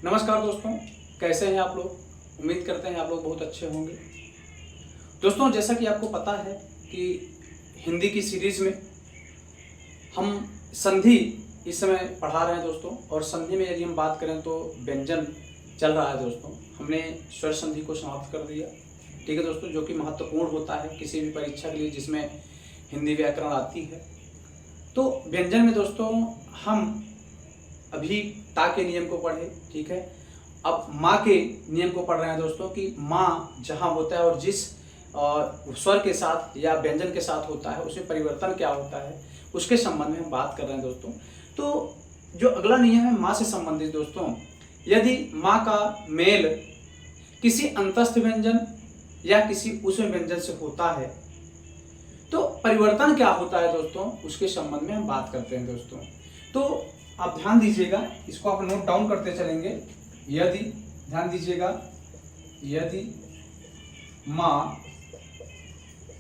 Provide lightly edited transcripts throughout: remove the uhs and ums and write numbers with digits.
नमस्कार दोस्तों, कैसे हैं आप लोग। उम्मीद करते हैं आप लोग बहुत अच्छे होंगे। दोस्तों, जैसा कि आपको पता है कि हिंदी की सीरीज़ में हम संधि इस समय पढ़ा रहे हैं दोस्तों। और संधि में यदि हम बात करें तो व्यंजन चल रहा है दोस्तों। हमने स्वर संधि को समाप्त कर दिया, ठीक है दोस्तों, जो कि महत्वपूर्ण होता है किसी भी परीक्षा के लिए जिसमें हिंदी व्याकरण आती है। तो व्यंजन में दोस्तों हम अभी ता के नियम को पढ़े, ठीक है। अब माँ के नियम को पढ़ रहे हैं दोस्तों कि माँ जहाँ होता है और जिस स्वर के साथ या व्यंजन के साथ होता है उसमें परिवर्तन क्या होता है, उसके संबंध में हम बात कर रहे हैं दोस्तों। तो जो अगला नियम है माँ से संबंधित दोस्तों, यदि माँ का मेल किसी अंतस्थ व्यंजन या किसी उष्म व्यंजन से होता है तो परिवर्तन क्या होता है दोस्तों, उसके संबंध में हम बात करते हैं दोस्तों। तो आप ध्यान दीजिएगा, इसको आप नोट डाउन करते चलेंगे। यदि ध्यान दीजिएगा, यदि माँ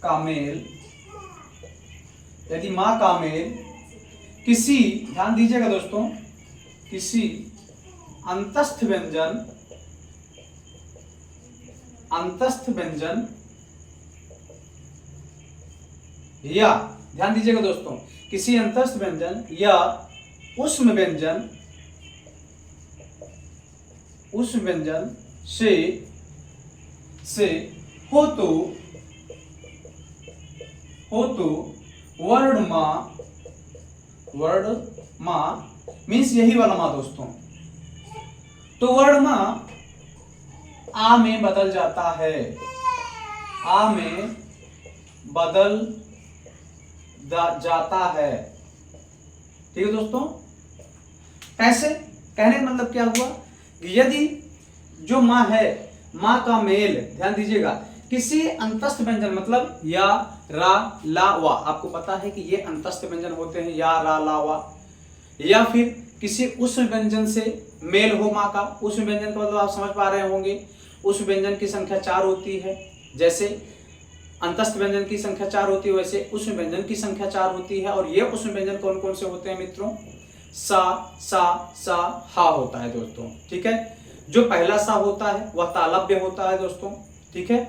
का मेल, यदि माँ का मेल किसी, ध्यान दीजिएगा दोस्तों, किसी अंतस्थ व्यंजन, अंतस्थ व्यंजन या, ध्यान दीजिएगा दोस्तों, किसी अंतस्थ व्यंजन या उष्म व्यंजन, उष्म व्यंजन से हो तो वर्ण माँ मीन्स यही वाला माँ दोस्तों, तो वर्ण माँ आ में बदल जाता है, आ में बदल जाता है, ठीक है दोस्तों। कैसे, कहने का मतलब क्या हुआ कि यदि जो माँ है, माँ का मेल, ध्यान दीजिएगा, किसी अंतस्थ व्यंजन मतलब या, रा, ला, वा, आपको पता है कि ये अंतस्थ व्यंजन होते हैं, या, रा, ला, वा, या फिर किसी उष्म व्यंजन से मेल हो माँ का। उष्म व्यंजन का मतलब आप समझ पा रहे होंगे, उस व्यंजन की संख्या 4 होती है। जैसे अंतस्थ व्यंजन की संख्या 4 होती है वैसे उष्म व्यंजन की संख्या 4 होती है। और ये उष्म व्यंजन कौन कौन से होते हैं मित्रों, सा, सा, सा, हा होता है दोस्तों, ठीक है। जो पहला सा होता है वह तालव्य होता है दोस्तों, ठीक है।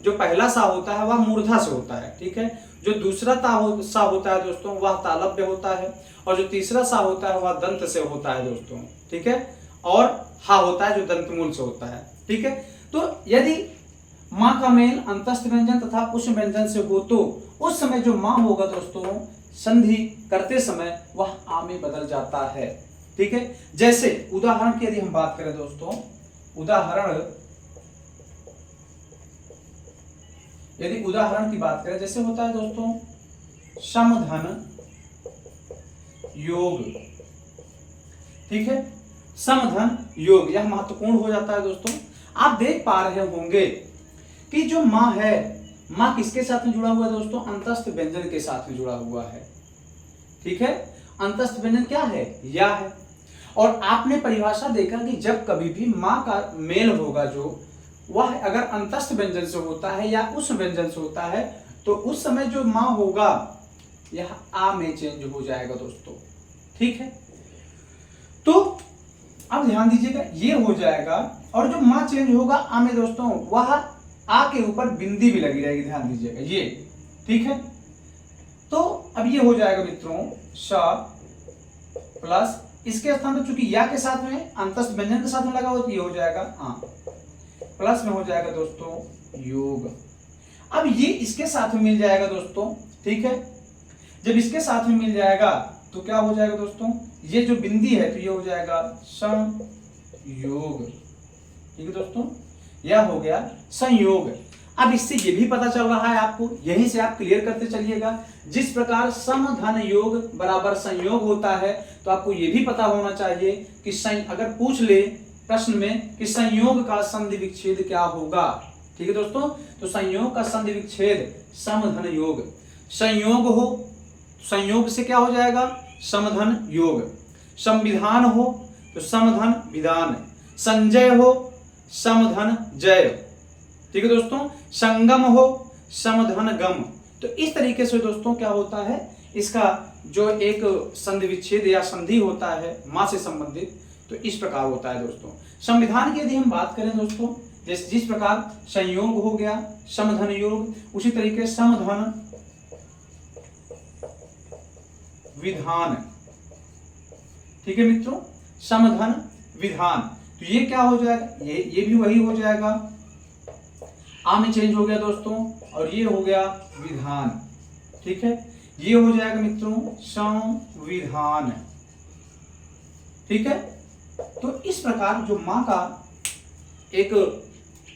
जो पहला सा होता है वह मूर्धा से होता है, ठीक है। जो दूसरा सा होता है दोस्तों वह तालव्य होता है। और जो तीसरा सा होता है वह दंत से होता है दोस्तों, ठीक है। और हा होता है जो दंतमूल से होता है, ठीक है। तो यदि माँ का मेल अंतस्थ व्यंजन तथा उष्म व्यंजन से हो तो उस समय जो माँ होगा दोस्तों, संधि करते समय वह आ में बदल जाता है, ठीक है। जैसे उदाहरण की यदि हम बात करें दोस्तों, उदाहरण, यदि उदाहरण की बात करें, जैसे होता है दोस्तों समधन योग, ठीक है। समधन योग यह महत्वपूर्ण हो जाता है दोस्तों। आप देख पा रहे होंगे कि जो माँ है, माँ किसके साथ में जुड़ा हुआ है दोस्तों, अंतस्थ व्यंजन के साथ में जुड़ा हुआ है, ठीक है। अंतस्थ व्यंजन क्या है, या है। और आपने परिभाषा देखा कि जब कभी भी माँ का मेल होगा जो, वह अगर अंतस्थ व्यंजन से होता है या उस व्यंजन से होता है तो उस समय जो माँ होगा यह आ में चेंज हो जाएगा दोस्तों, ठीक है। तो अब ध्यान दीजिएगा, ये हो जाएगा। और जो माँ चेंज होगा आ में दोस्तों, वह आ के ऊपर बिंदी भी लगी रहेगी, ध्यान दीजिएगा ये, ठीक है। तो अब ये हो जाएगा मित्रों श प्लस, इसके स्थान पर चूंकि या के साथ में अंतस्थ व्यंजन के साथ में लगा हो तो ये हो जाएगा आ, प्लस में हो जाएगा दोस्तों योग। अब ये इसके साथ में मिल जाएगा दोस्तों, ठीक है। जब इसके साथ में मिल जाएगा तो क्या हो जाएगा दोस्तों, ये जो बिंदी है तो ये हो जाएगा संयोग, ठीक है दोस्तों, यह हो गया संयोग। अब इससे ये भी पता चल रहा है आपको, यहीं से आप क्लियर करते चलिएगा, जिस प्रकार समधन योग बराबर संयोग होता है तो आपको ये भी पता होना चाहिए कि अगर पूछ ले प्रश्न में कि संयोग का संधि विच्छेद क्या होगा, ठीक है दोस्तों। तो संयोग का संधि विच्छेद समधन योग, संयोग हो, संयोग से क्या हो जाएगा, समधन योग। संविधान हो तो समधन विधान, संजय हो समधन जय, ठीक है दोस्तों। संगम हो समधन गम। तो इस तरीके से दोस्तों क्या होता है, इसका जो एक संधि विच्छेद या संधि होता है माँ से संबंधित, तो इस प्रकार होता है दोस्तों। संविधान की यदि हम बात करें दोस्तों, जिस प्रकार संयोग हो गया, समधन योग, उसी तरीके समधन विधान, ठीक है मित्रों, समधन विधान। तो ये क्या हो जाएगा, ये भी वही हो जाएगा, आ में चेंज हो गया दोस्तों, और ये हो गया विधान, ठीक है, ये हो जाएगा मित्रों संविधान, ठीक है। तो इस प्रकार जो माँ का एक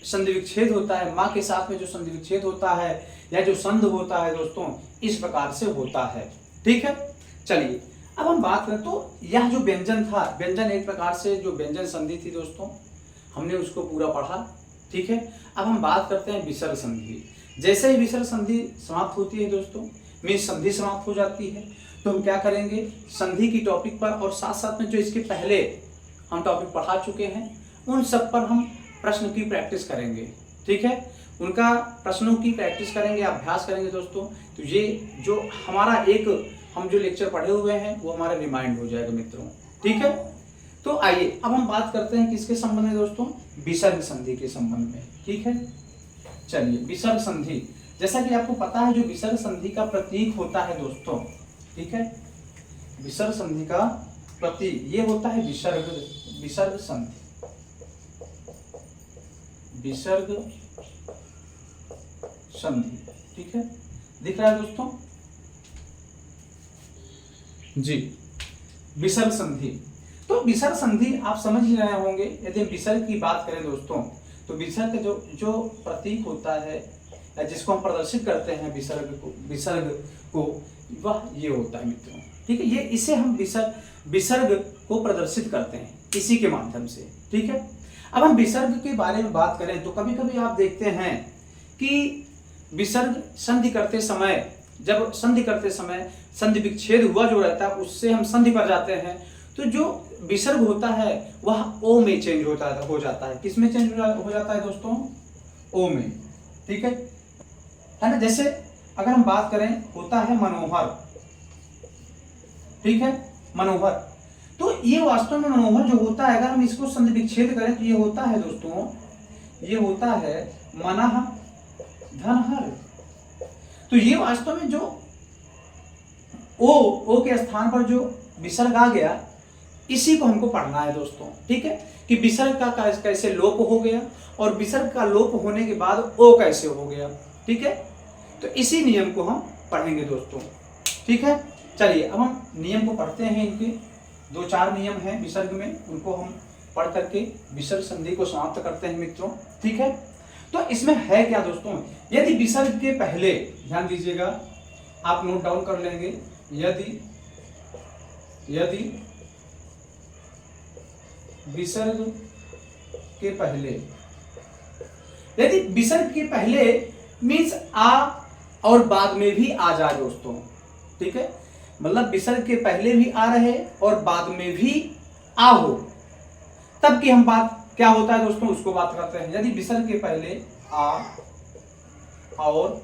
संधि विच्छेद होता है, माँ के साथ में जो संधि विच्छेद होता है या जो संध होता है दोस्तों, इस प्रकार से होता है, ठीक है। चलिए अब हम बात करें तो यह जो व्यंजन था, व्यंजन एक प्रकार से जो व्यंजन संधि थी दोस्तों, हमने उसको पूरा पढ़ा, ठीक है। अब हम बात करते हैं विसर्ग संधि। जैसे ही विसर्ग संधि समाप्त होती है दोस्तों, मीन्स संधि समाप्त हो जाती है, तो हम क्या करेंगे, संधि की टॉपिक पर और साथ साथ में जो इसके पहले हम टॉपिक पढ़ा चुके हैं उन सब पर हम प्रश्न की प्रैक्टिस करेंगे, ठीक है। उनका प्रश्नों की प्रैक्टिस करेंगे, अभ्यास करेंगे दोस्तों। तो ये जो हमारा एक हम जो लेक्चर पढ़े हुए हैं वो हमारा रिमाइंड हो जाएगा मित्रों, ठीक है। तो आइए अब हम बात करते हैं किसके संबंध में दोस्तों, विसर्ग संधि के संबंध में, ठीक है। चलिए विसर्ग संधि, जैसा कि आपको पता है जो विसर्ग संधि का प्रतीक होता है दोस्तों, ठीक है, विसर्ग संधि का प्रतीक ये होता है विसर्ग, विसर्ग संधि, विसर्ग संधि, ठीक है, दिख रहा है दोस्तों जी, विसर्ग संधि। तो विसर्ग संधि आप समझ ही रहे होंगे। यदि हम विसर्ग की बात करें दोस्तों, तो विसर्ग जो प्रतीक होता है या जिसको हम प्रदर्शित करते हैं विसर्ग को वह ये होता है मित्रों, ठीक है। ये इसे हम विसर्ग को प्रदर्शित करते हैं इसी के माध्यम से, ठीक है। अब हम विसर्ग के बारे में बात करें तो कभी कभी आप देखते हैं कि विसर्ग संधि करते समय, जब संधि करते समय संधि विच्छेद हुआ जो रहता है उससे हम संधि पर जाते हैं, तो जो विसर्ग होता है वह ओ में चेंज हो जाता है। किस में चेंज हो जाता है दोस्तों, ओ में, ठीक है ना। जैसे अगर हम बात करें होता है मनोहर, ठीक है, मनोहर। तो ये वास्तव में मनोहर जो होता है, अगर हम इसको संधि विच्छेद करें तो ये होता है दोस्तों, ये होता है मनः धनहर। तो ये वास्तव में जो ओ के स्थान पर जो विसर्ग आ गया, इसी को हमको पढ़ना है दोस्तों, ठीक है, कि विसर्ग का कैसे लोप हो गया और विसर्ग का लोप होने के बाद ओ कैसे हो गया, ठीक है। तो इसी नियम को हम पढ़ेंगे दोस्तों, ठीक है। चलिए अब हम नियम को पढ़ते हैं। इनके 2-4 नियम हैं विसर्ग में, उनको हम पढ़ करके विसर्ग संधि को समाप्त करते हैं मित्रों, ठीक है। तो इसमें है क्या दोस्तों, यदि विसर्ग के पहले, ध्यान दीजिएगा, आप नोट डाउन कर लेंगे, यदि विसर्ग के पहले, यदि विसर्ग के पहले मीन्स आ और बाद में भी आ जाए दोस्तों, ठीक है, मतलब विसर्ग के पहले भी आ रहे और बाद में भी आ हो, तब की हम बात क्या होता है दोस्तों उसको बात करते हैं। यदि विसर्ग के पहले आ और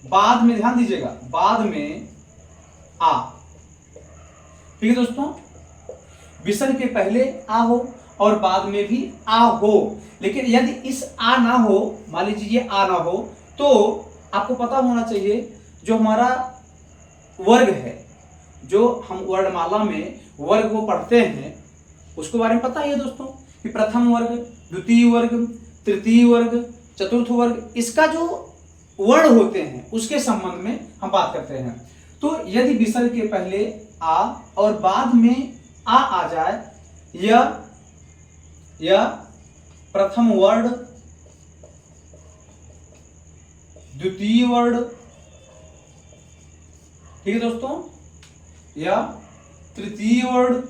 बाद में, ध्यान दीजिएगा, बाद में आ, ठीक है दोस्तों, विसर्ग के पहले आ हो और बाद में भी आ हो, लेकिन यदि इस आ ना हो, मान लीजिए ये आ ना हो, तो आपको पता होना चाहिए जो हमारा वर्ग है, जो हम वर्णमाला में वर्ग को पढ़ते हैं उसको बारे में पता ही है दोस्तों, कि प्रथम वर्ग, द्वितीय वर्ग, तृतीय वर्ग, चतुर्थ वर्ग, इसका जो वर्ण होते हैं उसके संबंध में हम बात करते हैं। तो यदि विसर्ग के पहले आ और बाद में आ जाए, या प्रथम वर्ण, द्वितीय वर्ण, ठीक है दोस्तों, या तृतीय वर्ण,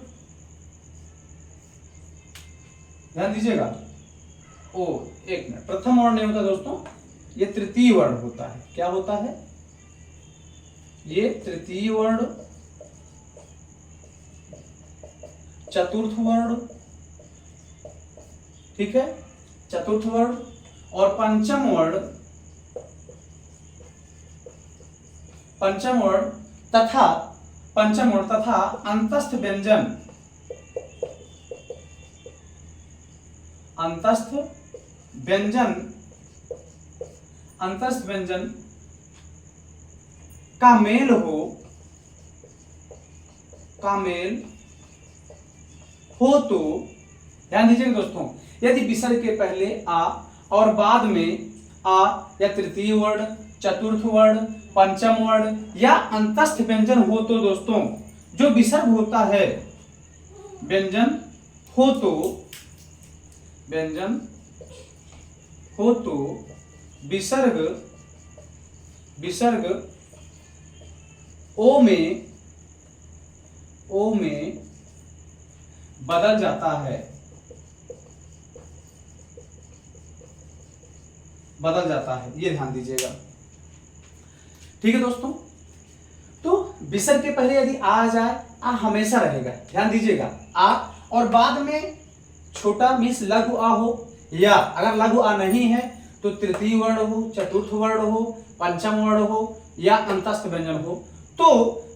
ध्यान दीजिएगा, एक मिनट, प्रथम वर्ण नहीं होता दोस्तों, ये तृतीय वर्ण होता है। क्या होता है, ये तृतीय वर्ण, चतुर्थ वर्ण, ठीक है, चतुर्थ वर्ण और पंचम वर्ण तथा अंतस्थ व्यंजन, अंतस्थ व्यंजन का मेल हो तो ध्यान दीजिएगा दोस्तों, यदि विसर्ग के पहले आ और बाद में आ या तृतीय वर्ण, चतुर्थ वर्ण, पंचम वर्ण या अंतस्थ व्यंजन हो तो दोस्तों, जो विसर्ग होता है व्यंजन हो तो विसर्ग ओ में बदल जाता है, ये ध्यान दीजिएगा। ठीक है दोस्तों, तो विसर्ग के पहले यदि आ जाए, आ हमेशा रहेगा, ध्यान दीजिएगा, आ और बाद में छोटा मीन्स लघु आ हो, या अगर लघु आ नहीं है तो तृतीय वर्ण हो, चतुर्थ वर्ण हो, पंचम वर्ण हो या अंतस्थ व्यंजन हो, तो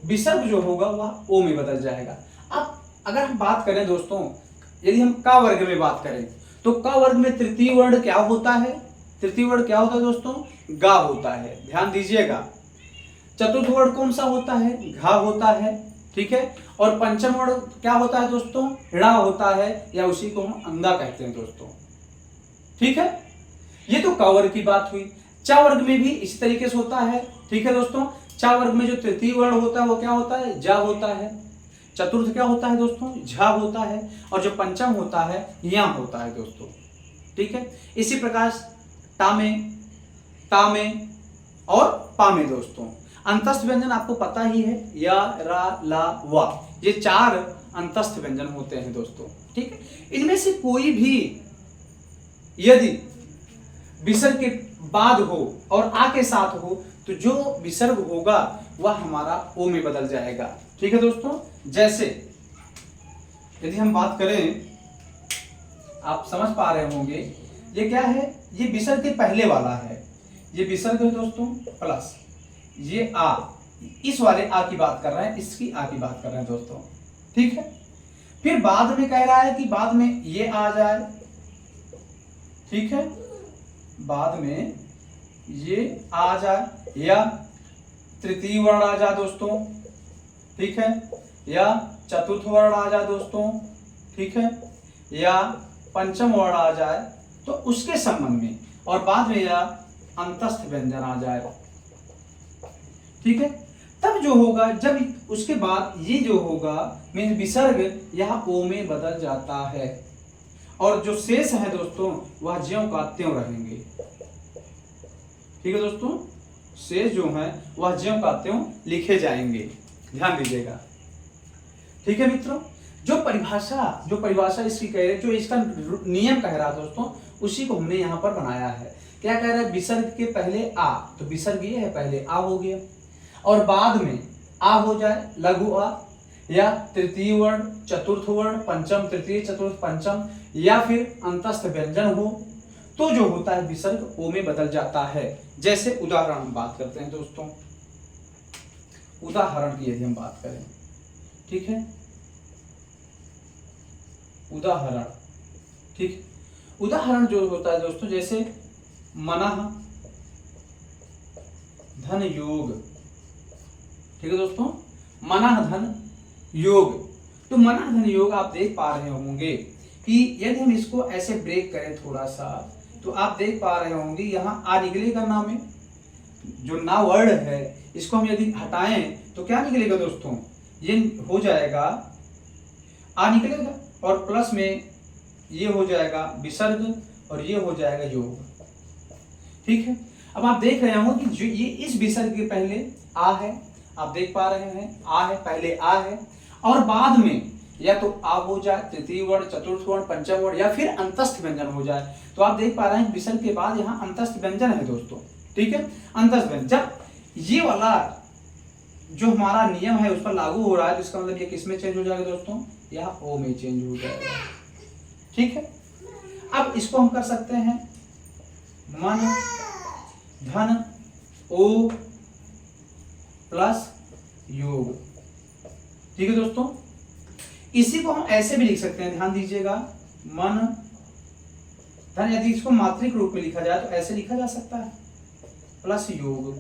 विसर्ग जो होगा वह ओ में बदल जाएगा। अब अगर हम बात करें दोस्तों, यदि हम क वर्ग में बात करें तो क वर्ग में तृतीय वर्ण क्या होता है? तृतीय वर्ण क्या होता है दोस्तों? गा होता है, ध्यान दीजिएगा। चतुर्थ वर्ण कौन सा होता है? घा होता है, ठीक है। और पंचम वर्ण क्या होता है दोस्तों? ड़ा होता है, या उसी को हम अंगा कहते हैं दोस्तों, ठीक है। ये तो क वर्ग की बात हुई। च वर्ग में भी इसी तरीके से होता है, ठीक है दोस्तों। च वर्ग में जो तृतीय वर्ण होता है वो क्या होता है? जा होता है। चतुर्थ क्या होता है दोस्तों? झा होता है। और जो पंचम होता है या होता है दोस्तों, ठीक है। इसी प्रकार टामे, तामे और पामे दोस्तों। अंतस्थ व्यंजन आपको पता ही है, या, रा, ला, वा, ये चार अंतस्थ व्यंजन होते हैं दोस्तों, ठीक है। इनमें से कोई भी यदि विसर्ग के बाद हो और आ के साथ हो तो जो विसर्ग होगा वह हमारा ओ में बदल जाएगा, ठीक है दोस्तों। जैसे यदि हम बात करें, आप समझ पा रहे होंगे, ये क्या है? ये विसर्ग के पहले वाला है, ये विसर्ग है दोस्तों, प्लस ये आ, इस वाले आ की बात कर रहे हैं, इसकी आ की बात कर रहे हैं दोस्तों, ठीक है। फिर बाद में कह रहा है कि बाद में ये आ जाए, ठीक है, बाद में ये आ जाए, या तृतीय वर्ण आ जाए दोस्तों, ठीक है, या चतुर्थ वर्ण आ जाए दोस्तों, ठीक है, या पंचम वर्ण आ जाए, तो उसके संबंध में, और बाद में या अंतस्थ व्यंजन आ जाए, ठीक है। तब जो होगा, जब उसके बाद ये जो होगा मीन विसर्ग यह ओ में बदल जाता है, और जो शेष है दोस्तों वह ज्यों का त्यों रहेंगे, ठीक है दोस्तों। शेष जो है वह ज्यों का त्यों लिखे जाएंगे, ध्यान दीजिएगा, ठीक है मित्रों। जो परिभाषा इसकी कह रहे, जो इसका नियम कह रहा दोस्तों, उसी को हमने यहाँ पर बनाया है। क्या कह रहा है? विसर्ग के पहले आ, तो विसर्ग ये है, पहले आ हो गया, और बाद में आ हो जाए लघु आ, या तृतीय वर्ण, चतुर्थ वर्ण, पंचम, तृतीय, चतुर्थ, पंचम, या फिर अंतस्थ व्यंजन हो, तो जो होता है विसर्ग ओ में बदल जाता है। जैसे उदाहरण हम बात करते हैं दोस्तों, उदाहरण की यदि हम बात करें, ठीक है, उदाहरण, ठीक, उदाहरण जो होता है दोस्तों, जैसे मनः धन योग, ठीक है दोस्तों, मनः धन योग। तो मनः धन योग आप देख पा रहे होंगे कि यदि हम इसको ऐसे ब्रेक करें थोड़ा सा, तो आप देख पा रहे होंगे यहाँ आ निकलेगा ना में, जो ना वर्ड है इसको हम यदि हटाएं तो क्या निकलेगा दोस्तों? ये हो जाएगा आ निकलेगा, और प्लस में ये हो जाएगा विसर्ग, और ये हो जाएगा योग, ठीक है। अब आप देख रहे होंगे कि जो ये इस विसर्ग के पहले आ है, आप देख पा रहे हैं आ है, पहले आ है, और बाद में या तो आ हो जाए, तृतीय वर्ण, चतुर्थ वर्ण, पंचम वर्ण, या फिर अंतस्थ व्यंजन हो जाए। तो आप देख पा रहे हैं विसर्ग के बाद यहाँ अंतस्थ व्यंजन है दोस्तों, ठीक है। अंतस्थ व्यंजन जब ये वाला जो हमारा नियम है उस पर लागू हो रहा है, तो इसका मतलब ये किस में चेंज हो जाएगा दोस्तों? यह ओ में चेंज हो जाएगा, ठीक है। अब इसको हम कर सकते हैं मन धन ओ प्लस योग, ठीक है दोस्तों। इसी को हम ऐसे भी लिख सकते हैं, ध्यान दीजिएगा, मन धन यदि इसको मात्रिक रूप में लिखा जाए तो ऐसे लिखा जा सकता है, प्लस योग।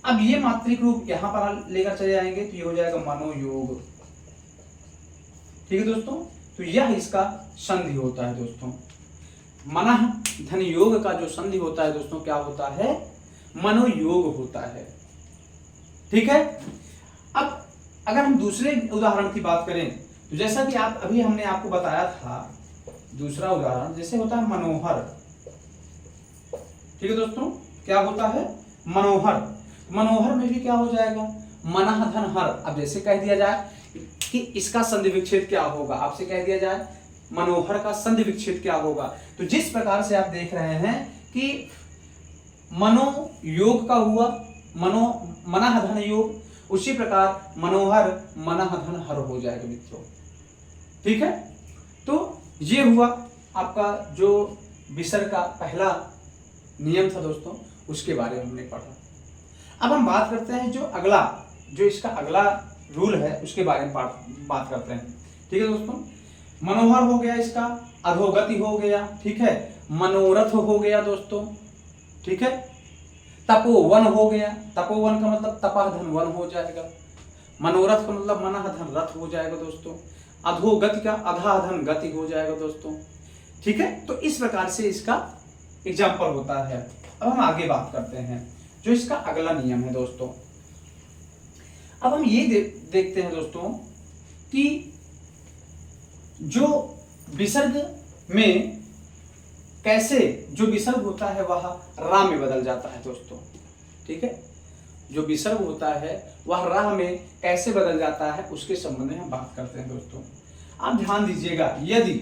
अब ये मात्रिक रूप यहां पर लेकर चले जाएंगे तो ये हो जाएगा मनोयोग। ठीक है दोस्तों, तो यह इसका संधि होता है दोस्तों। मनः धन योग का जो संधि होता है दोस्तों क्या होता है, मनोयोग होता है। ठीक है। अब अगर हम दूसरे उदाहरण की बात करें तो जैसा कि आप अभी हमने आपको बताया था, दूसरा उदाहरण जैसे होता है मनोहर। ठीक है दोस्तों, क्या होता है, मनोहर। मनोहर में भी क्या हो जाएगा, मनः धन हर। अब जैसे कह दिया जाए कि इसका संधि विच्छेद क्या होगा, आपसे कह दिया जाए मनोहर का संधि विच्छेद क्या होगा, तो जिस प्रकार से आप देख रहे हैं कि मनोयोग का हुआ मनः धन योग, उसी प्रकार मनोहर मनः धन हर हो जाएगा मित्रों। ठीक है, तो ये हुआ आपका जो विसर्ग का पहला नियम था दोस्तों, उसके बारे में हमने पढ़ा। अब हम बात करते हैं जो अगला, जो इसका अगला रूल है उसके बारे में बात करते हैं। ठीक है दोस्तों, मनोहर हो गया, इसका अधोगति हो गया। ठीक है, मनोरथ हो गया दोस्तों। ठीक है, तपोवन हो गया, तपोवन का मतलब तपा धन वन हो जाएगा। मनोरथ का मतलब मनः धन रथ हो जाएगा दोस्तों। अधोगति का अधा धन गति हो जाएगा दोस्तों। ठीक है, तो इस प्रकार से इसका एग्जाम्पल होता है। अब हम आगे बात करते हैं जो इसका अगला नियम है दोस्तों। अब हम ये देखते हैं दोस्तों कि जो विसर्ग में कैसे जो विसर्ग होता है वह रा में बदल जाता है दोस्तों। ठीक है, जो विसर्ग होता है वह रा में कैसे बदल जाता है उसके संबंध में हम बात करते हैं दोस्तों। आप ध्यान दीजिएगा, यदि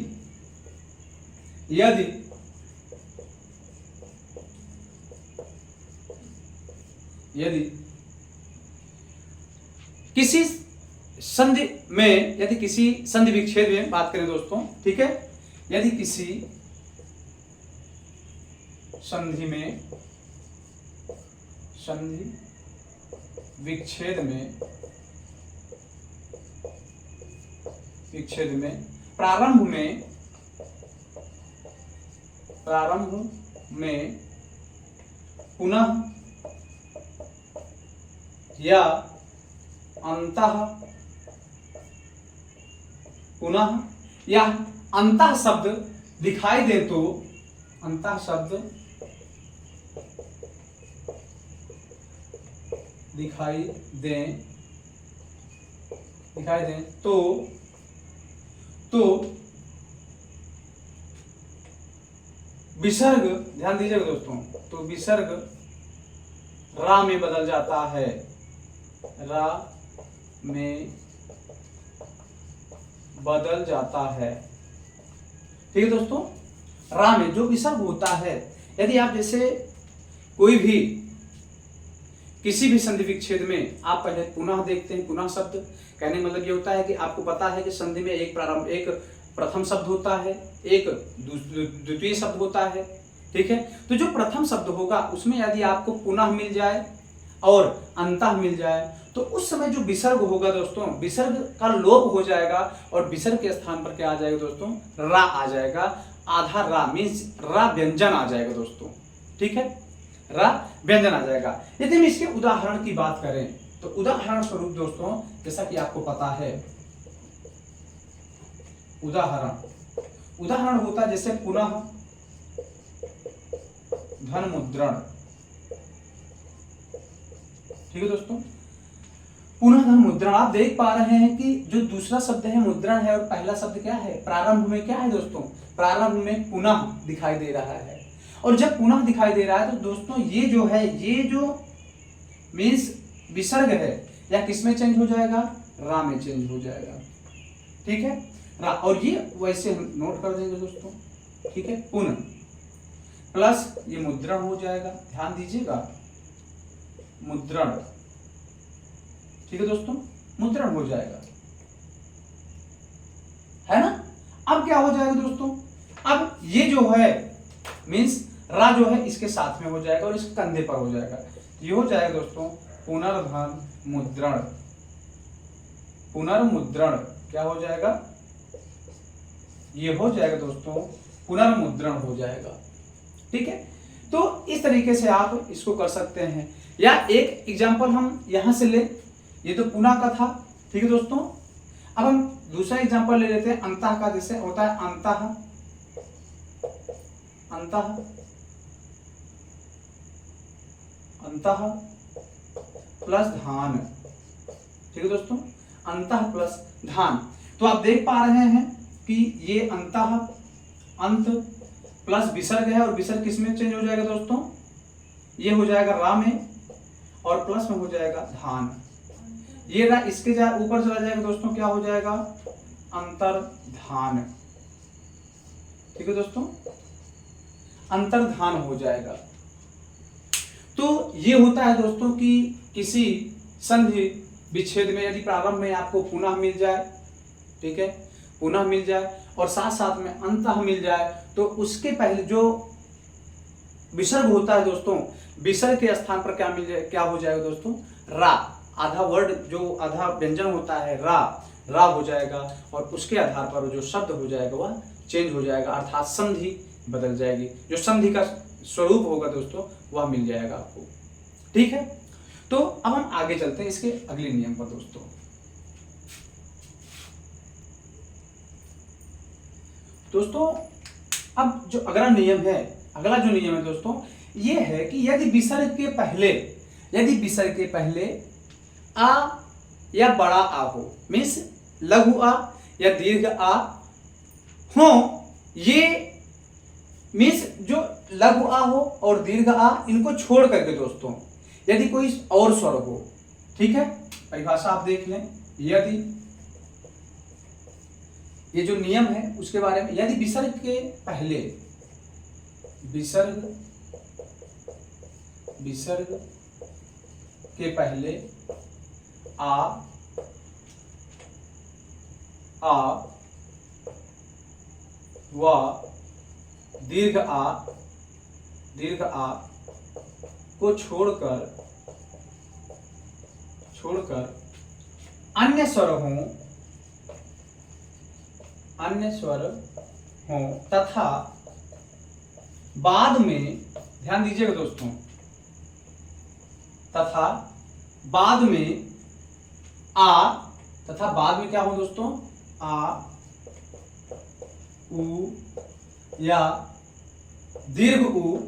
किसी संधि में, यदि किसी संधि विच्छेद में बात करें दोस्तों, ठीक है, यदि किसी संधि विच्छेद में प्रारंभ में पुनः या अंतः शब्द दिखाई दे तो अंतः शब्द दिखाई दें तो विसर्ग, ध्यान दीजिएगा दोस्तों, तो विसर्ग रा में बदल जाता है, रा में बदल जाता है। ठीक है दोस्तों, रा में जो विसर्ग होता है, यदि आप जैसे कोई भी किसी भी संधि विच्छेद में आप पहले पुनः देखते हैं, पुनः शब्द कहने मतलब ये होता है कि आपको पता है कि संधि में एक प्रथम शब्द होता है, एक द्वितीय शब्द होता है। ठीक है, तो जो प्रथम शब्द होगा उसमें यदि आपको पुनः मिल जाए और अंतः मिल जाए तो उस समय जो विसर्ग होगा दोस्तों, विसर्ग का लोप हो जाएगा और विसर्ग के स्थान पर क्या आ जाएगा दोस्तों, रा आ जाएगा। आधा रा मीन्स रा व्यंजन आ जाएगा दोस्तों। ठीक है, रा व्यंजन आ जाएगा। यदि हम इसके उदाहरण की बात करें तो उदाहरण स्वरूप दोस्तों, जैसा कि आपको पता है, उदाहरण होता है जैसे पुनः धन मुद्रण। ठीक है दोस्तों, पुनः धन मुद्रण। आप देख पा रहे हैं कि जो दूसरा शब्द है मुद्रण है और पहला शब्द क्या है, प्रारंभ में क्या है दोस्तों, प्रारंभ में पुनः दिखाई दे रहा है। और जब पुनः दिखाई दे रहा है तो दोस्तों ये जो है, ये जो मीन्स विसर्ग है, या किस में चेंज हो जाएगा, रा में चेंज हो जाएगा। ठीक है, रा, और ये वैसे हम नोट कर देंगे दोस्तों। ठीक है, पुनः प्लस ये मुद्रण हो जाएगा, ध्यान दीजिएगा, मुद्रण। ठीक है दोस्तों, मुद्रण हो जाएगा, है ना। अब क्या हो जाएगा दोस्तों, अब ये जो है मीन्स रा जो है इसके साथ में हो जाएगा और इसके कंधे पर हो जाएगा। ये हो जाएगा दोस्तों पुनर्धन मुद्रण। पुनर्मुद्रण क्या हो जाएगा, ये हो जाएगा दोस्तों पुनर्मुद्रण हो जाएगा। ठीक है, तो इस तरीके से आप इसको कर सकते हैं। या एक एग्जाम्पल हम यहां से ले, ये तो पुनः का था। ठीक है दोस्तों, अब हम दूसरा एग्जाम्पल ले लेते हैं अंतः का, जैसे होता है अंतः, अंतः, अंतः प्लस धान। ठीक है दोस्तों, अंतः प्लस धान। तो आप देख पा रहे हैं कि ये अंतः, अंत प्लस विसर्ग है, और विसर्ग किस में चेंज हो जाएगा दोस्तों, ये हो जाएगा रा में, और प्लस में हो जाएगा धान। ये रा इसके ऊपर चला जाएगा दोस्तों, क्या हो जाएगा, अंतर्धान। ठीक है दोस्तों, अंतर्धान हो जाएगा। तो ये होता है दोस्तों कि किसी संधि विच्छेद में यदि प्रारंभ में आपको पुनः मिल जाए, ठीक है, पुनः मिल जाए और साथ साथ में अंतः मिल जाए, तो उसके पहले जो विसर्ग होता है दोस्तों, विसर्ग के स्थान पर क्या मिल जाए, क्या हो जाएगा दोस्तों, रा। आधा वर्ड जो आधा व्यंजन होता है रा, रा हो जाएगा, और उसके आधार पर जो शब्द हो जाएगा वह चेंज हो जाएगा, अर्थात संधि बदल जाएगी। जो संधि का स्वरूप होगा दोस्तों वह मिल जाएगा आपको। ठीक है, तो अब हम आगे चलते हैं इसके अगले नियम पर दोस्तों। दोस्तों अब जो अगला नियम है, अगला जो नियम है दोस्तों, ये है कि यदि विसर्ग के पहले, यदि विसर्ग के पहले आ या बड़ा आ हो, मीन्स लघु आ या दीर्घ आ हो, ये मीन्स जो लघु आ हो और दीर्घ आ, इनको छोड़ करके दोस्तों यदि कोई और स्वर हो, ठीक है, परिभाषा आप देख लें, यदि ये जो नियम है उसके बारे में, यदि विसर्ग के पहले, विसर्ग के पहले आ व दीर्घ आ को छोड़कर अन्य स्वर हों तथा बाद में, ध्यान दीजिएगा दोस्तों, तथा बाद में क्या हो दोस्तों, आ उ या दीर्घ उ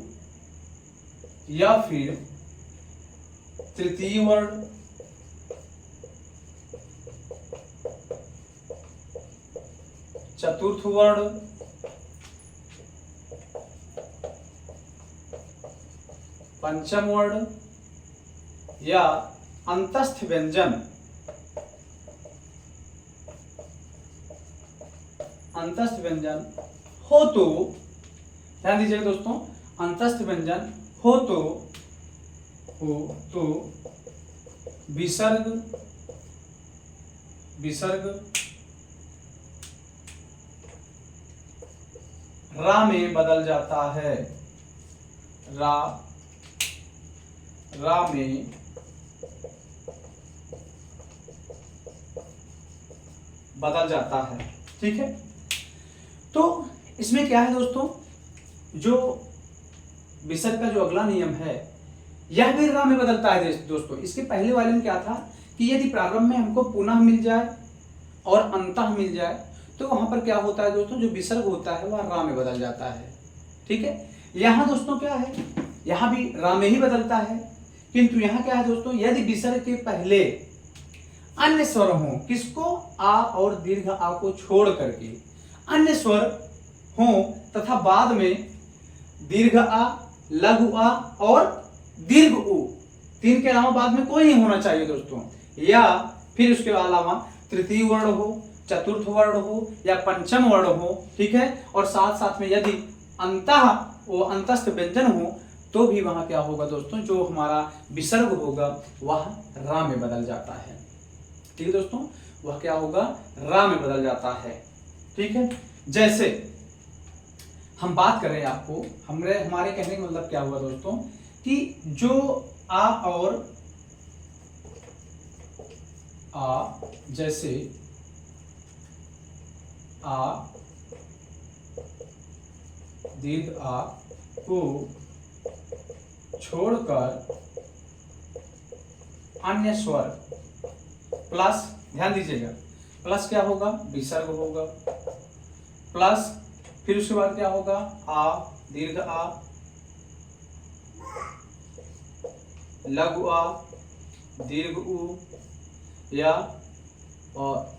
या फिर तृतीय वर्ण, चतुर्थ वर्ण, पंचम वर्ण या अंतस्थ व्यंजन, हो तो, ध्यान दीजिएगा दोस्तों, अंतस्थ व्यंजन हो तो विसर्ग रा में बदल जाता है, रा में बदल जाता है। ठीक है, तो इसमें क्या है दोस्तों, जो विसर्ग का जो अगला नियम है यह भी रा में बदलता है दोस्तों। इसके पहले वाले में क्या था कि यदि प्रारंभ में हमको पुनः मिल जाए और अंतः मिल जाए, तो वहां पर क्या होता है दोस्तों, जो विसर्ग होता है वह रा में बदल जाता है। ठीक है, यहां दोस्तों क्या है, यहां भी रा में ही बदलता है, किंतु यहां क्या है दोस्तों, यदि विसर्ग के पहले अन्य स्वर हों, किसको, आ और दीर्घ आ को छोड़ करके अन्य स्वर हों तथा बाद में दीर्घ आ, लघु आ और दीर्घ उ, तीन के अलावा बाद में कोई नहीं होना चाहिए दोस्तों, या फिर उसके अलावा तृतीय वर्ण हो, चतुर्थ वर्ण हो या पंचम वर्ण हो। ठीक है, और साथ साथ में यदि अंतस्थ व्यंजन हो तो भी वहां क्या होगा दोस्तों, जो हमारा विसर्ग होगा वह रा में बदल जाता है। ठीक है दोस्तों, वह क्या होगा, रा में बदल जाता है। ठीक है, जैसे हम बात करें आपको, हमारे कहने का मतलब क्या हुआ दोस्तों, कि जो आ और आ, जैसे आ दीर्घ आ को छोड़कर अन्य स्वर प्लस, ध्यान दीजिएगा, प्लस क्या होगा, विसर्ग होगा, प्लस फिर उसके बाद क्या होगा, आ, दीर्घ आ, लघु आ, दीर्घ उ, या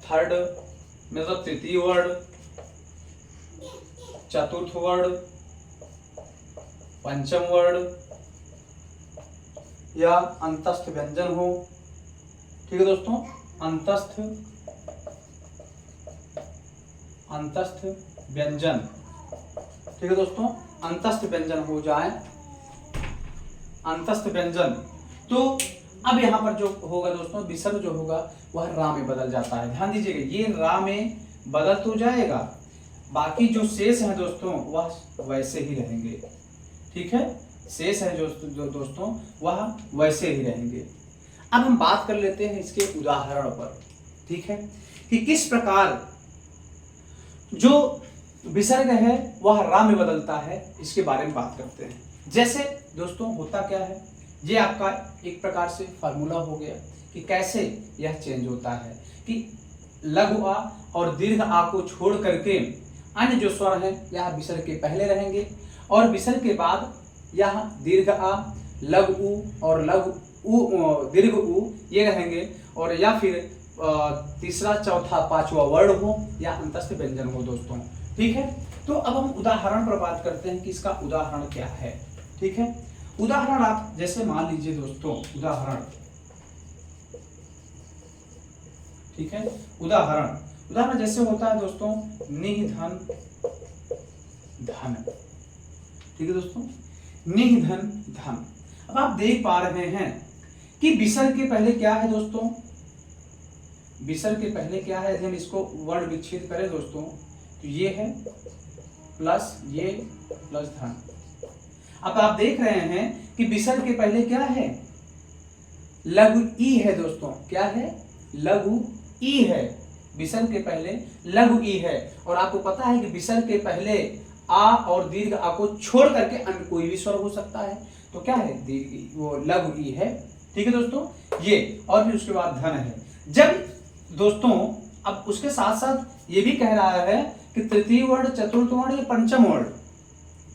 थर्ड मतलब तृतीय वर्ण, चतुर्थ वर्ण, पंचम वर्ण, या अंतस्थ व्यंजन हो। ठीक है दोस्तों, अंतस्थ व्यंजन, ठीक है दोस्तों, अंतस्थ व्यंजन हो जाए, अंतस्थ व्यंजन। तो अब यहाँ पर जो होगा दोस्तों, विसर्ग जो होगा वह रा में बदल जाता है। ध्यान दीजिएगा, ये रा में बदल तो जाएगा, बाकी जो शेष है दोस्तों वह वैसे ही रहेंगे। ठीक है, शेष है जो दोस्तों वह वैसे ही रहेंगे। अब हम बात कर लेते हैं इसके उदाहरण पर। ठीक है, कि किस प्रकार जो विसर्ग है वह रा में बदलता है, इसके बारे में बात करते हैं। जैसे दोस्तों होता क्या है, ये आपका एक प्रकार से फार्मूला हो गया कि कैसे यह चेंज होता है, कि लघु आ और दीर्घ आ को छोड़ करके अन्य जो स्वर हैं यह विसर्ग के पहले रहेंगे, और विसर्ग के बाद यह दीर्घ आ, लघु उ और लघु उ, दीर्घ उ ये रहेंगे, और या फिर तीसरा, चौथा, पांचवा वर्ण हो या अंतस्थ व्यंजन हो दोस्तों। ठीक है, तो अब हम उदाहरण पर बात करते हैं कि इसका उदाहरण क्या है। ठीक है, उदाहरण आप जैसे मान लीजिए दोस्तों, उदाहरण, ठीक है, उदाहरण जैसे होता है दोस्तों, निधन धन। ठीक है दोस्तों, निधन धन। अब आप देख पा रहे हैं कि विसर्ग के पहले क्या है दोस्तों, विसर्ग के पहले क्या है, यदि हम इसको वर्ण विच्छेद करें दोस्तों तो ये है प्लस ये प्लस धन। अब आप देख रहे हैं कि विसर्ग के पहले क्या है, लघु ई है दोस्तों, क्या है, लघु ई है, विसर्ग के पहले लघु ई है। और आपको पता है कि विसर्ग के पहले आ और दीर्घ आ को छोड़ करके अन्य कोई भी स्वर हो सकता है, तो क्या है, दीर्घ वो लघु ई है। ठीक है दोस्तों, ये, और फिर उसके बाद धन है। जब दोस्तों अब उसके साथ साथ ये भी कह रहा है कि तृतीय वर्ण, चतुर्थ वर्ण या पंचम वर्ण।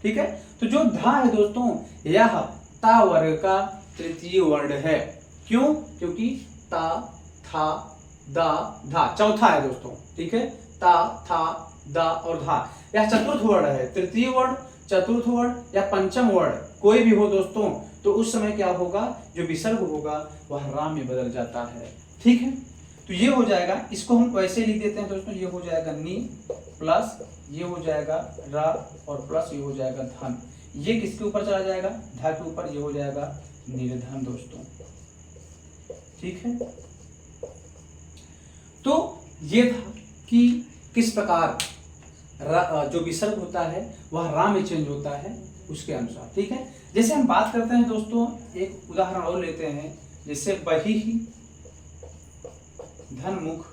ठीक है, तो जो धा है दोस्तों यह ता वर्ग का तृतीय वर्ण है। क्यों, क्योंकि ता, था, दा, धा चौथा है दोस्तों। ठीक है, ता, था, दा और धा यह चतुर्थ वर्ण है। तृतीय वर्ण, चतुर्थ वर्ण या पंचम वर्ण कोई भी हो दोस्तों, तो उस समय क्या होगा, जो विसर्ग होगा वह रा में बदल जाता है। ठीक है, तो ये हो जाएगा, इसको हम वैसे लिख देते हैं दोस्तों, ये हो जाएगा नी प्लस ये हो जाएगा रा और प्लस ये हो जाएगा धन। ये किसके ऊपर चला जाएगा, धा के ऊपर, ये हो जाएगा निर्धन दोस्तों। ठीक है, तो ये था कि किस प्रकार जो विसर्ग होता है वह रा में चेंज होता है उसके अनुसार। ठीक है, जैसे हम बात करते हैं दोस्तों, एक उदाहरण और लेते हैं, जैसे बही धनमुख।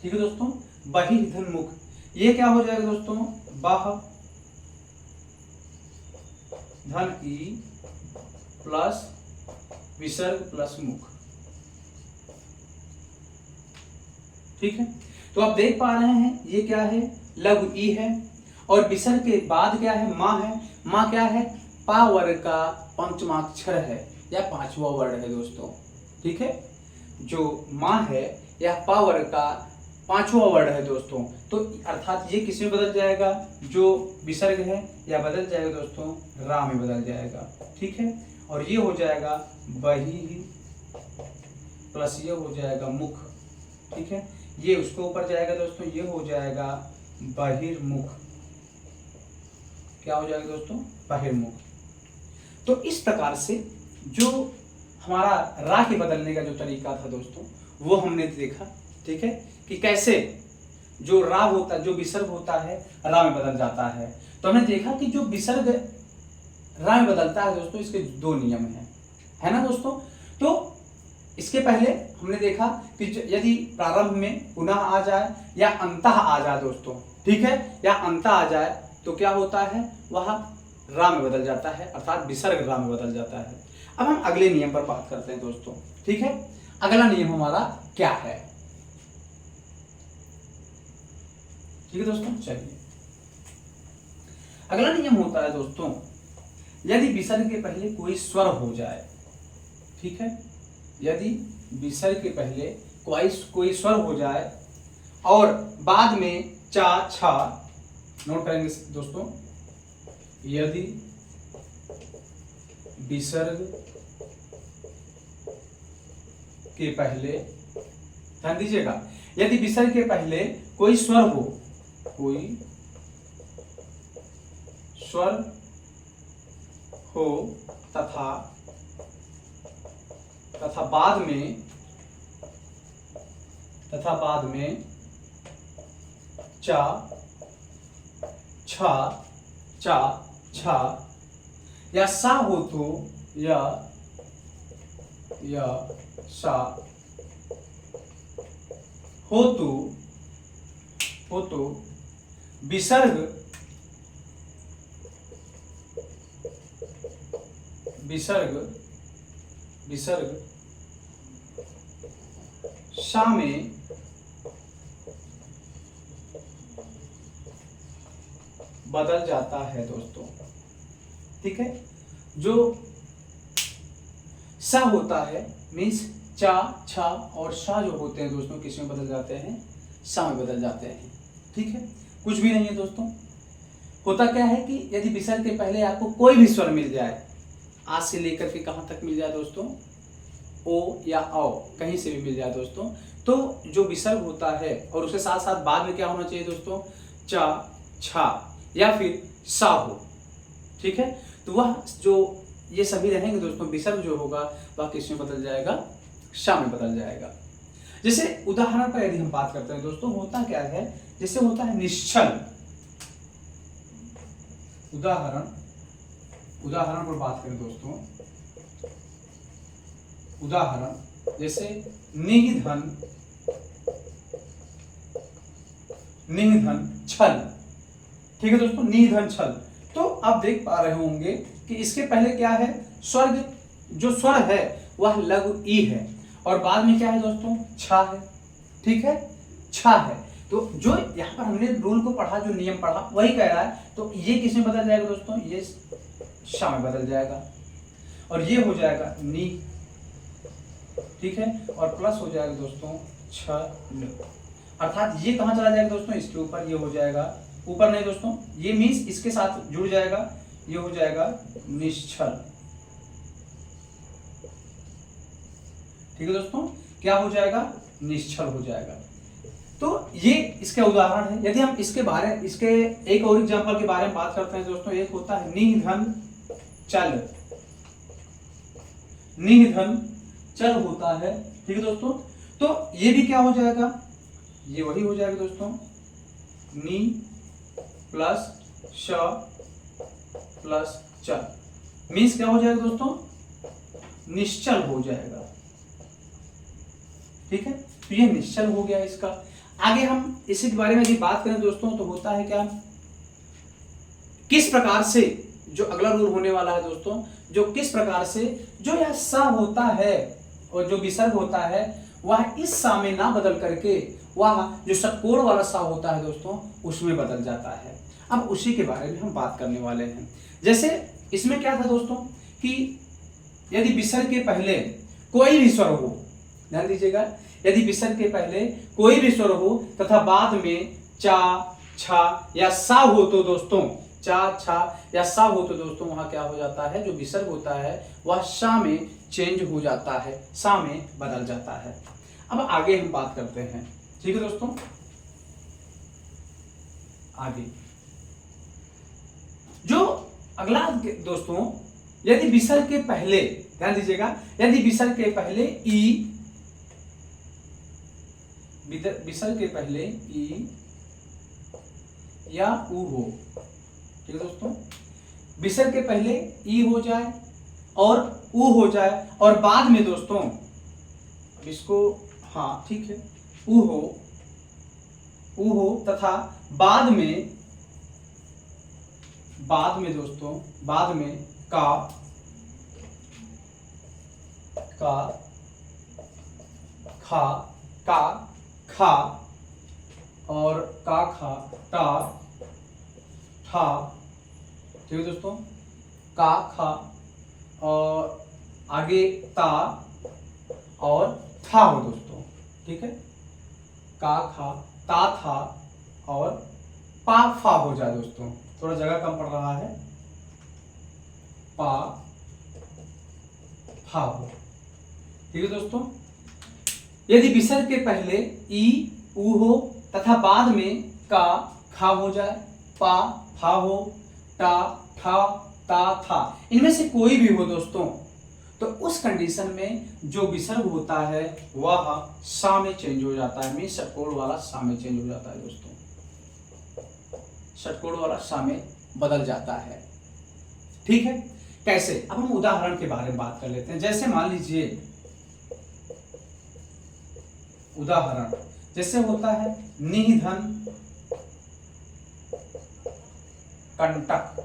ठीक है दोस्तों, बही धनमुख, ये क्या हो जाएगा दोस्तों, बह धन ई प्लस विसर्ग प्लस मुख। ठीक है, तो आप देख पा रहे हैं ये क्या है, लघु ई है, और विसर्ग के बाद क्या है, माँ है। माँ क्या है, पा वर्ग का पंचमाक्षर है या पांचवा वर्ण है दोस्तों। ठीक है, जो माँ है यह पा वर्ग का पांचवा वर्ण है दोस्तों। तो अर्थात ये किस में बदल जाएगा, जो विसर्ग है यह बदल जाएगा दोस्तों, रा में बदल जाएगा। ठीक है, और ये हो जाएगा बही प्लस ये हो जाएगा मुख। ठीक है, ये उसके ऊपर जाएगा दोस्तों, ये हो जाएगा बहिर्मुख। क्या हो जाएगा दोस्तों, बहिर्मुख। तो इस प्रकार से जो हमारा रा के बदलने का जो तरीका था दोस्तों वो हमने देखा। ठीक है, कि कैसे जो रा होता, जो विसर्ग होता है रा में बदल जाता है। तो हमने देखा कि जो विसर्ग रा में बदलता है दोस्तों, इसके दो नियम है ना दोस्तों। तो इसके पहले हमने देखा कि यदि प्रारंभ में पुनः आ जाए या अंतः आ जाए दोस्तों, ठीक है, या अंतः आ जाए तो क्या होता है, वह रा में बदल जाता है, अर्थात विसर्ग रा में बदल जाता है। अब हम अगले नियम पर बात करते हैं दोस्तों। ठीक है, अगला नियम हमारा क्या है? ठीक है दोस्तों, चलिए अगला नियम होता है दोस्तों, यदि विसर्ग के पहले कोई स्वर हो जाए। ठीक है, यदि विसर्ग के पहले कोई स्वर हो जाए और बाद में चा छा, नोट करेंगे दोस्तों, यदि विसर्ग के पहले, ध्यान दीजिएगा, यदि विसर्ग के पहले कोई स्वर हो, कोई स्वर हो तथा बाद में चा छा चा छा या सा हो तो, या सा हो तो विसर्ग सा में बदल जाता है दोस्तों। ठीक है, जो सा होता है मीन्स चा छा और शा जो होते हैं दोस्तों किस में बदल जाते हैं, सा में बदल जाते हैं। ठीक है, कुछ भी नहीं है दोस्तों। होता क्या है कि यदि विसर्ग के पहले आपको कोई भी स्वर मिल जाए, आज से लेकर के कहां तक मिल जाए दोस्तों, ओ या औ, कहीं से भी मिल जाए दोस्तों, तो जो विसर्ग होता है और उसके साथ साथ बाद में क्या होना चाहिए दोस्तों, चा छा या फिर सा हो। ठीक है, तो वह जो ये सभी रहेंगे दोस्तों, विसर्ग जो होगा वह किस में बदल जाएगा, शा में बदल जाएगा। जैसे उदाहरण पर यदि हम बात करते हैं दोस्तों, होता क्या है, जैसे होता है निश्चल, उदाहरण पर बात करें दोस्तों, उदाहरण जैसे निधन छल। ठीक है दोस्तों, निधन छल, तो आप देख पा रहे होंगे कि इसके पहले क्या है, स्वर्ग, जो स्वर है वह लघु ई है और बाद में क्या है दोस्तों, छा है। ठीक है, छा है, तो जो यहाँ पर हमने रूल को पढ़ा, जो नियम पढ़ा वही कह रहा है, तो ये किस में बदल जाएगा दोस्तों, ये शा में बदल जाएगा और ये हो जाएगा नी। ठीक है, और प्लस हो जाएगा दोस्तों छल, अर्थात ये कहां चला जाएगा दोस्तों, इसके ऊपर, ये हो जाएगा ऊपर नहीं दोस्तों, ये मीन्स इसके साथ जुड़ जाएगा, ये हो जाएगा निश्चल। ठीक है दोस्तों, क्या हो जाएगा, निश्चल हो जाएगा। तो ये इसके उदाहरण है। यदि हम इसके एक और एग्जांपल के बारे में बात करते हैं दोस्तों, एक होता है निधन चल, निधन चल होता है। ठीक है दोस्तों, तो ये भी क्या हो जाएगा, ये वही हो जाएगा दोस्तों, नी प्लस श प्लस चल, मीन्स क्या हो जाएगा दोस्तों, निश्चल हो जाएगा। ठीक है, तो ये निश्चल हो गया इसका। आगे हम इसी के बारे में यदि बात करें दोस्तों, तो होता है क्या, किस प्रकार से, जो अगला रूल होने वाला है दोस्तों, जो किस प्रकार से जो यह सा होता है और जो विसर्ग होता है वह इस सा में ना बदल करके वह जो षटकोण वाला सा होता है दोस्तों उसमें बदल जाता है। अब उसी के बारे में हम बात करने वाले हैं। जैसे इसमें क्या था दोस्तों कि यदि विसर्ग के पहले कोई भी स्वर हो, ध्यान दीजिएगा, यदि विसर्ग के पहले कोई भी स्वर हो तथा बाद में चा छा या सा हो तो दोस्तों, चा छा या सा हो तो दोस्तों वहां क्या हो जाता है, जो विसर्ग होता है वह सा में चेंज हो जाता है, सा में बदल जाता है। अब आगे हम बात करते हैं। ठीक है दोस्तों, आगे जो अगला दोस्तों, यदि विसर्ग के पहले, ध्यान दीजिएगा, यदि विसर्ग के पहले ई, विसर्ग के पहले ई या ऊ हो, ठीक है दोस्तों, विसर्ग के पहले ई हो जाए और ऊ हो जाए और बाद में दोस्तों इसको, हाँ ठीक है, ऊ हो तथा बाद में बाद में दोस्तों, बाद में का खा, का खा और का खा टा ठा, ठीक है दोस्तों, का खा और आगे ता और था हो दोस्तों, ठीक है, का खा ता था और पा फा हो जाए दोस्तों, थोड़ा जगह कम पड़ रहा है, पा फा हो, ठीक है दोस्तों। यदि विसर्ग के पहले ई ऊ हो तथा बाद में का खा हो जाए, पा फा हो, टा ठा ता था, इनमें से कोई भी हो दोस्तों, तो उस कंडीशन में जो विसर्ग होता है वह सा में चेंज हो जाता है, मीन षटकोण वाला सा में चेंज हो जाता है दोस्तों, षटकोण वाला सा में बदल जाता है, ठीक है। कैसे, अब हम उदाहरण के बारे में बात कर लेते हैं। जैसे मान लीजिए उदाहरण जैसे होता है निधन कंटक,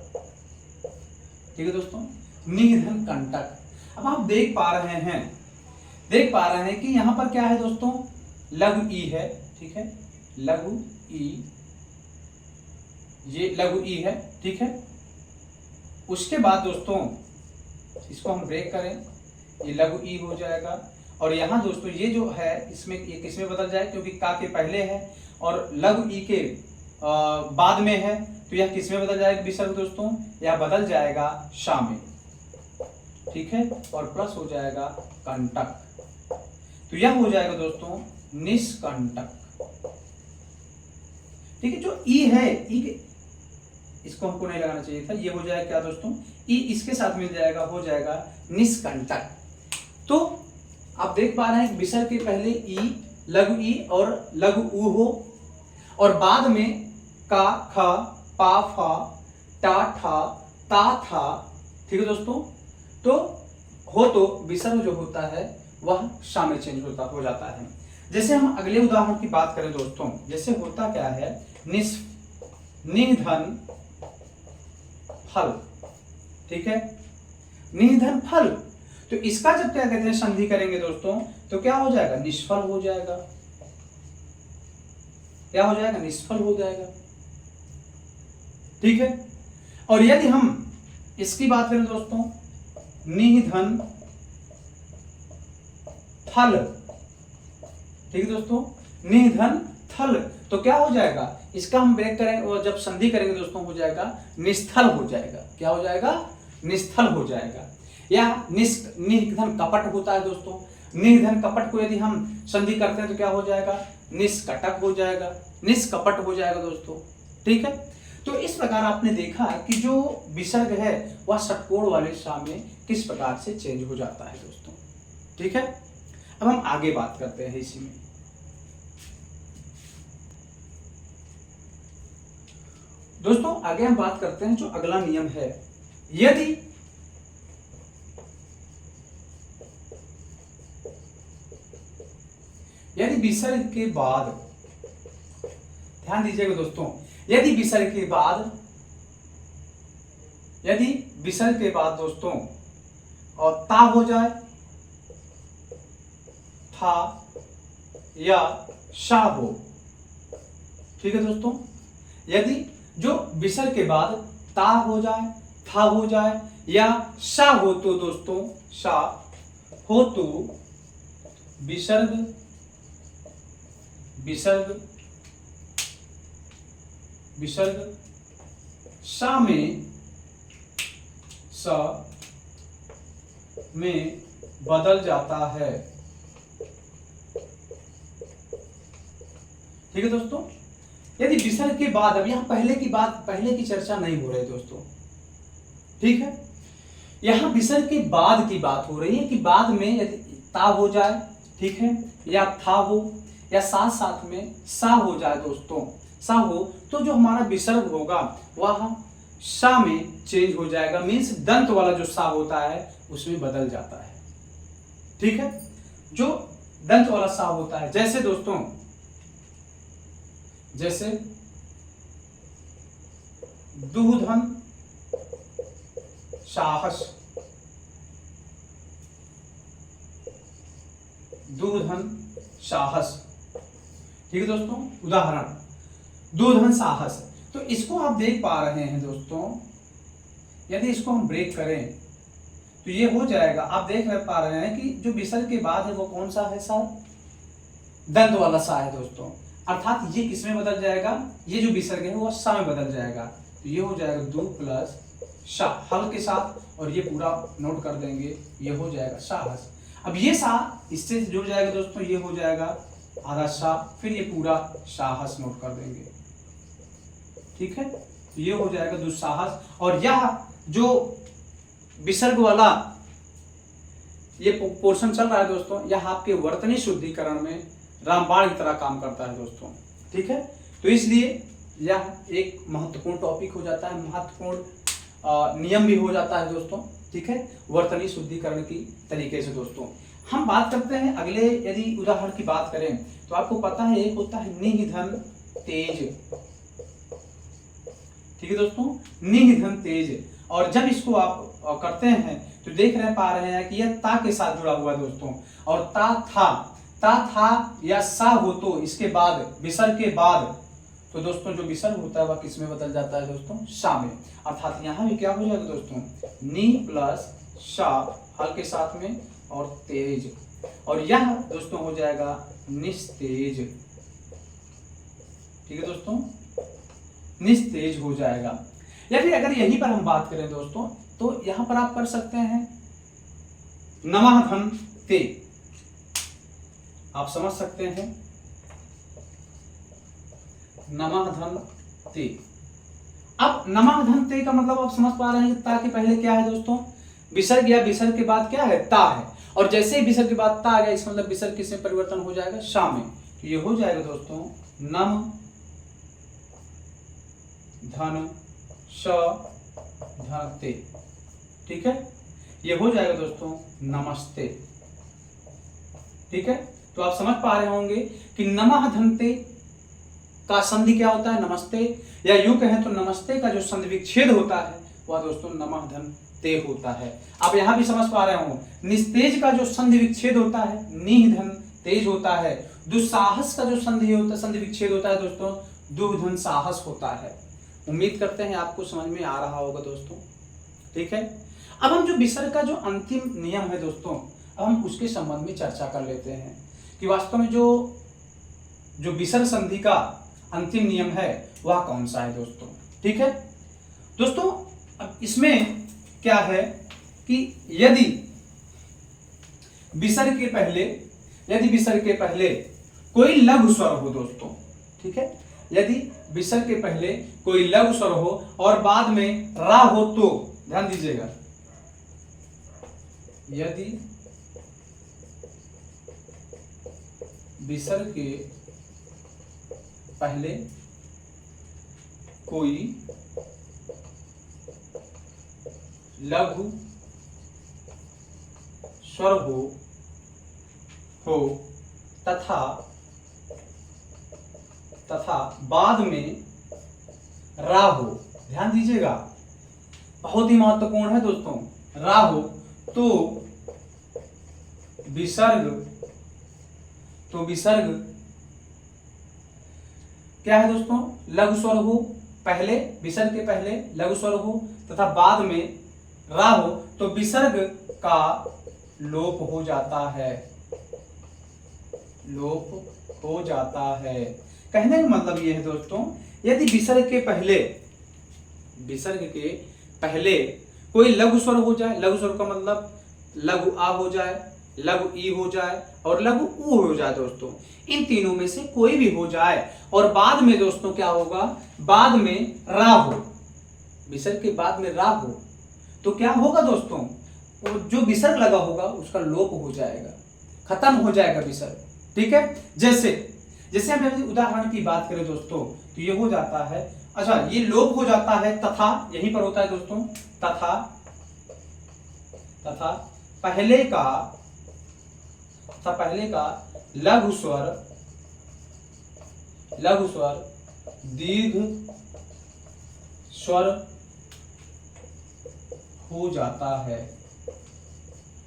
ठीक है दोस्तों, निधन कंटक। अब आप देख पा रहे हैं कि यहां पर क्या है दोस्तों, लघु ई है, ठीक है, लघु ई, ये लघु ई है, ठीक है। उसके बाद दोस्तों इसको हम ब्रेक करें, ये लघु ई हो जाएगा और यहां दोस्तों ये जो है इसमें ये किसमें बदल जाए, क्योंकि का के पहले है और लघु ई के बाद में है, तो यह किसमें बदल जाएगा विसर्ग दोस्तों, यह बदल जाएगा शा में, ठीक है, और प्लस हो जाएगा कंटक, तो यह हो जाएगा दोस्तों निष्कंटक, ठीक है। जो ई है, ई के इसको हमको नहीं लगाना चाहिए था, ये हो जाएगा क्या दोस्तों, ई इसके साथ मिल जाएगा, हो जाएगा निष्कंटक। तो आप देख पा रहे हैं विसर्ग के पहले ई, लघु ई और लघु ऊ हो और बाद में का खा पा फा टा ठा ता था, ठीक है दोस्तों। तो हो तो विसर्ग जो होता है वह शा में चेंज हो जाता है। जैसे हम अगले उदाहरण की बात करें दोस्तों, जैसे होता क्या है निधन फल, ठीक है, निधन फल, तो इसका जब क्या कहते हैं संधि करेंगे दोस्तों, तो क्या हो जाएगा, निष्फल हो जाएगा, क्या हो जाएगा, निष्फल हो जाएगा, ठीक है। और यदि हम इसकी बात करें दोस्तों, निधन थल, ठीक है दोस्तों, निधन थल, तो क्या हो जाएगा, इसका हम ब्रेक करें और जब संधि करेंगे दोस्तों हो जाएगा निस्थल हो जाएगा, क्या हो जाएगा, निस्थल हो जाएगा। या निधन कपट होता है दोस्तों, निधन कपट को यदि हम संधि करते हैं तो क्या हो जाएगा, निष्कटक हो जाएगा, निष्कपट हो जाएगा दोस्तों, ठीक है। तो इस प्रकार आपने देखा कि जो विसर्ग है वह षटकोण वाले शा में किस प्रकार से चेंज हो जाता है दोस्तों, ठीक है। अब हम आगे बात करते हैं इसी में। दोस्तों आगे हम बात करते हैं जो अगला नियम है, यदि विसर्ग के बाद, ध्यान दीजिएगा दोस्तों, यदि विसर्ग के बाद दोस्तों और ता हो जाए, था या शा हो, ठीक है दोस्तों, यदि जो विसर्ग के बाद ता हो जाए, था हो जाए या शा हो तो दोस्तों, शा हो तो विसर्ग शा में बदल जाता है, ठीक है दोस्तों। यदि विसर्ग के बाद, अब यहां पहले की चर्चा नहीं हो रही दोस्तों, ठीक है, यहां विसर्ग के बाद की बात हो रही है कि बाद में यदि ता हो जाए, ठीक है, या था हो या साथ साथ में सा हो जाए दोस्तों, सा हो तो जो हमारा विसर्ग होगा वह शा में चेंज हो जाएगा, मीन्स दंत वाला जो सा होता है उसमें बदल जाता है, ठीक है, जो दंत वाला सा होता है। जैसे दोस्तों, जैसे दूधन साहस, दूधन साहस। ठीक है दोस्तों, उदाहरण दूधन साहस। तो इसको आप देख पा रहे हैं दोस्तों, यदि इसको हम ब्रेक करें तो ये हो जाएगा, आप देख पा रहे हैं कि जो विसर्ग के बाद है वो कौन सा है सर, दंत वाला सा है दोस्तों। अर्थात ये किस में बदल जाएगा, ये जो विसर्ग है वो सा में बदल जाएगा। तो ये हो जाएगा दू प्लस सा हल के साथ, और ये पूरा नोट कर देंगे, ये हो जाएगा साहस। अब ये सा इससे जुड़ जाएगा दोस्तों, ये हो जाएगा आधा सा, फिर ये पूरा साहस नोट कर देंगे। ठीक है, तो ये हो जाएगा दुस्साहस। और यह जो विसर्ग वाला ये पोर्शन चल रहा है दोस्तों, यह आपके वर्तनी शुद्धिकरण में रामबाण की तरह काम करता है दोस्तों। ठीक है, तो इसलिए यह एक महत्वपूर्ण टॉपिक हो जाता है, महत्वपूर्ण नियम भी हो जाता है दोस्तों। ठीक है, वर्तनी शुद्धिकरण की तरीके से दोस्तों। हम बात करते हैं अगले, यदि उदाहरण की बात करें तो आपको पता है एक होता है निधन तेज। ठीक है दोस्तों, निधन तेज। और जब इसको आप करते हैं तो देख पा रहे हैं कि यह ता के साथ जुड़ा हुआ है दोस्तों, और ता था या सा हो तो इसके बाद विसर्ग के बाद, तो दोस्तों जो विसर्ग होता है वह किस में बदल जाता है दोस्तों, सा में। अर्थात यहाँ भी क्या हो जाएगा दोस्तों, नी प्लस सा हल के साथ में और तेज, और यह दोस्तों हो जाएगा निस्तेज। ठीक है दोस्तों, निस्तेज हो जाएगा। या फिर अगर यहीं पर हम बात करें दोस्तों, तो यहां पर आप कर सकते हैं नमः धन ते, आप समझ सकते हैं नमः धन ते। अब नमः धन ते का मतलब आप समझ पा रहे हैं कि ता के पहले क्या है दोस्तों, विसर्ग, या विसर्ग के बाद क्या है, ता है। और जैसे ही विसर्ग के बाद ता आ गया, इसका मतलब विसर्ग किस में परिवर्तन हो जाएगा, शा में। तो ये हो जाएगा दोस्तों नम धन श धन ते। ठीक है, ये हो जाएगा दोस्तों नमस्ते। ठीक है, तो आप समझ पा रहे होंगे कि नमः धनते का संधि क्या होता है, नमस्ते, या यूं कहें तो नमस्ते का जो संधि विच्छेद होता है वह दोस्तों नमः धन ते होता है। आप यहां भी समझ पा रहे हो, निस्तेज का जो संधि विच्छेद होता है निह धन तेज होता है। दुस्साहस का जो संधि विच्छेद होता है दोस्तों दुधन साहस होता है। उम्मीद करते हैं आपको समझ में आ रहा होगा दोस्तों। ठीक है, अब हम जो विसर्ग का जो अंतिम नियम है दोस्तों, अब हम उसके संबंध में चर्चा कर लेते हैं कि वास्तव में जो विसर्ग संधि का अंतिम नियम है वह कौन सा है दोस्तों। ठीक है दोस्तों, अब इसमें क्या है कि यदि विसर्ग के पहले कोई लघु स्वर हो दोस्तों, ठीक है, यदि विसर्ग के पहले कोई लघु स्वर हो और बाद में रा हो तो ध्यान दीजिएगा, यदि विसर्ग के पहले कोई लघु स्वर हो तथा बाद में रा हो, ध्यान दीजिएगा, बहुत ही महत्वपूर्ण है दोस्तों, रा हो तो विसर्ग क्या है दोस्तों, लघु स्वर हो, पहले विसर्ग के पहले लघु स्वर हो तथा बाद में रा हो तो विसर्ग का लोप हो जाता है। कहने का मतलब ये है दोस्तों, यदि विसर्ग के पहले कोई लघु स्वर हो जाए, लघु स्वर का मतलब लघु आ हो जाए, लघु ई हो जाए और लघु ऊ हो जाए दोस्तों, इन तीनों में से कोई भी हो जाए और बाद में दोस्तों क्या होगा, बाद में रा हो, विसर्ग के बाद में रा हो तो क्या होगा दोस्तों, वो जो विसर्ग लगा होगा उसका लोप हो जाएगा, खत्म हो जाएगा विसर्ग। ठीक है, जैसे हम यदि उदाहरण की बात करें दोस्तों तो ये हो जाता है, अच्छा ये लोप हो जाता है तथा, यहीं पर होता है दोस्तों तथा पहले का लघु स्वर दीर्घ स्वर हो जाता है।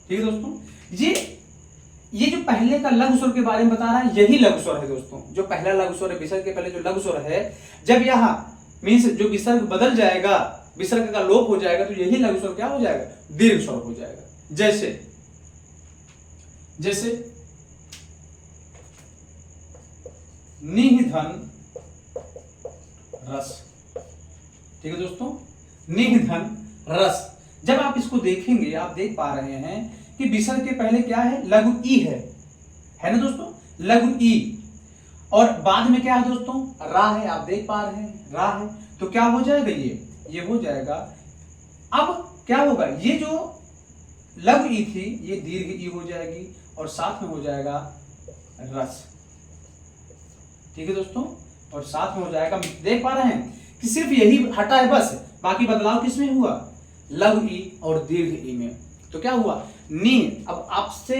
ठीक है दोस्तों, ये जो पहले का लघु स्वर के बारे में बता रहा है, यही लघु स्वर है दोस्तों। जो पहला लघु स्वर है, विसर्ग के पहले जो लघु स्वर है, जब यहाँ मीन्स जो विसर्ग बदल जाएगा, विसर्ग का लोप हो जाएगा, तो यही लघु स्वर क्या हो जाएगा, दीर्घ स्वर हो जाएगा। जैसे निधन रस। ठीक है दोस्तों, निधन रस। जब आप इसको देखेंगे, आप देख पा रहे हैं कि विसर्ग के पहले क्या है, लघु ई है ना दोस्तों, लघु ई, और बाद में क्या है दोस्तों, रा है। आप देख पा रहे हैं रा है, तो क्या हो जाएगा, ये हो जाएगा। अब क्या होगा, ये जो लघु ई थी ये दीर्घ ई हो जाएगी और साथ में हो जाएगा रस। ठीक है दोस्तों, और साथ में हो जाएगा, देख पा रहे हैं कि सिर्फ यही हटा है बस, बाकी बदलाव किसमें हुआ, लघु ई और दीर्घ ई में। तो क्या हुआ, नी। अब आपसे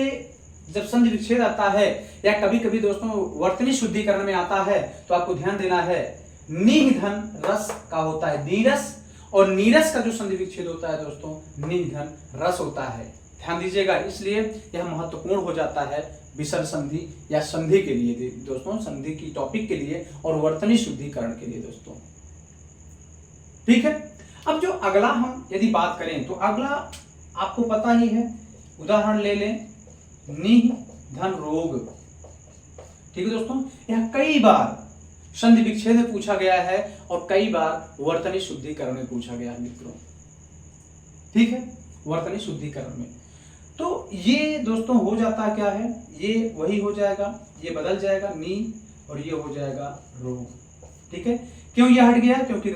जब संधि विच्छेद आता है या कभी कभी दोस्तों वर्तनी शुद्धिकरण में आता है, तो आपको ध्यान देना है, निधन रस का होता है नीरस, और नीरस का जो संधि विच्छेद होता है दोस्तों, निधन रस होता है। ध्यान दीजिएगा, इसलिए यह महत्वपूर्ण हो जाता है विसर्ग संधि या संधि के लिए दोस्तों, संधि की टॉपिक के लिए और वर्तनी शुद्धिकरण के लिए दोस्तों। ठीक है, अब जो अगला हम यदि बात करें, तो अगला आपको पता ही है, उदाहरण ले लें, निधन रोग। ठीक है दोस्तों, यह कई बार संधि विच्छेद में पूछा गया है और कई बार वर्तनी शुद्धिकरण में पूछा गया है मित्रों। ठीक है, वर्तनी शुद्धिकरण में तो ये दोस्तों हो जाता क्या है, ये वही हो जाएगा, ये बदल जाएगा नी और ये हो जाएगा रोग। ठीक है, क्यों ये हट गया, क्योंकि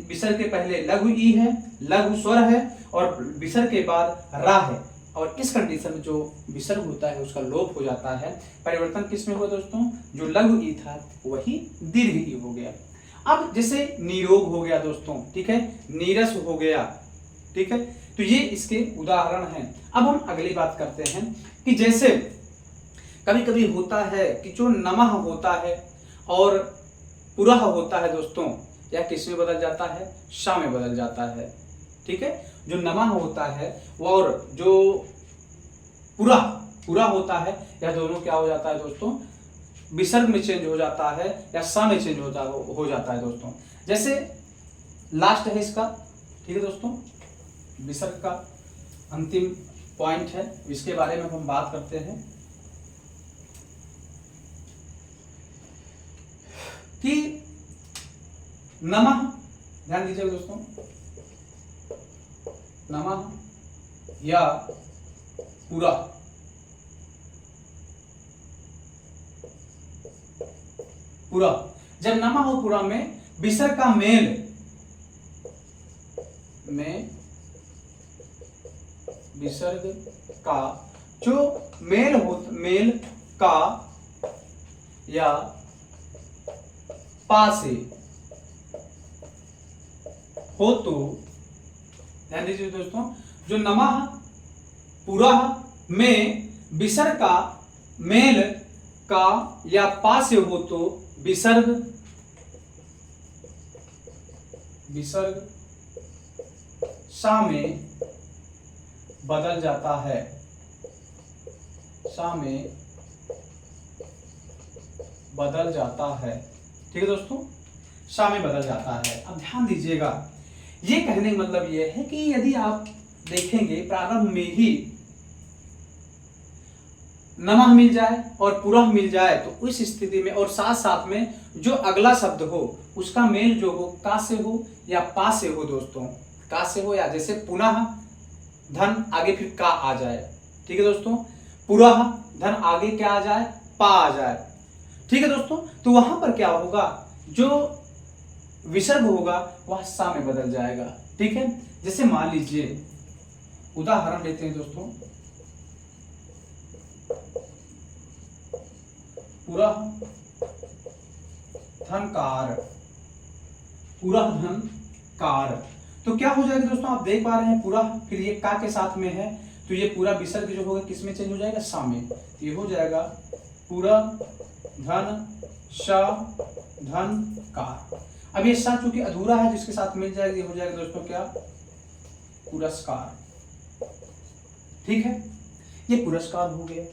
विसर्ग के पहले लघु ई है, लघु स्वर है, और विसर्ग के बाद रा है, और इस कंडीशन में जो विसर्ग होता है उसका लोप हो जाता है। परिवर्तन किस में हुआ दोस्तों, जो लघु ई था वही दीर्घ ई हो गया। अब जैसे निरोग हो गया दोस्तों, ठीक है, नीरस हो गया। ठीक है, तो ये इसके उदाहरण हैं। अब हम अगली बात करते हैं कि जैसे कभी कभी होता है कि जो नमः होता है और पुरः होता है दोस्तों, या किस में बदल जाता है, शा में बदल जाता है। ठीक है, जो नमः होता है और जो पुरः होता है, यह दोनों क्या हो जाता है दोस्तों, विसर्ग में चेंज हो जाता है या सा में चेंज हो जाता है दोस्तों। जैसे लास्ट है इसका, ठीक है दोस्तों, विसर्ग का अंतिम पॉइंट है, इसके बारे में हम बात करते हैं कि नमः, ध्यान दीजिएगा दोस्तों, नमः या पुरः, जब नमः और पुरः में विसर्ग का विसर्ग का जो मेल का या पा से हो, तो ध्यान दीजिए दोस्तों, जो नमः पुरः में विसर्ग का मेल का या पा से हो, तो विसर्ग सा में बदल जाता है, सा में बदल जाता है। ठीक है दोस्तों, सा में बदल जाता है। अब ध्यान दीजिएगा, ये कहने का मतलब ये है कि यदि आप देखेंगे प्रारंभ में ही नमः मिल जाए और पुरः मिल जाए, तो उस स्थिति में और साथ साथ में जो अगला शब्द हो उसका मेल जो हो का से हो या पा से हो दोस्तों, का से हो, या जैसे पुनः धन आगे फिर का आ जाए। ठीक है दोस्तों, पुरः धन आगे क्या आ जाए, पा आ जाए। ठीक है दोस्तों, तो वहां पर क्या होगा, जो विसर्ग होगा वह सा में बदल जाएगा। ठीक है, जैसे मान लीजिए उदाहरण लेते हैं दोस्तों, पुरः धनकार, पुरः धनकार, तो क्या हो जाएगा दोस्तों, आप देख पा रहे हैं पुरः, फिर ये का के साथ में है, तो ये पूरा विसर्ग जो होगा किस में चेंज हो जाएगा, सा में। ये हो जाएगा पुरः धन श धनकार। अब ये सा चूंकि अधूरा है, जिसके साथ मिल जाएगा, ये हो जाएगा दोस्तों क्या, पुरस्कार। ठीक है, ये पुरस्कार हो गया।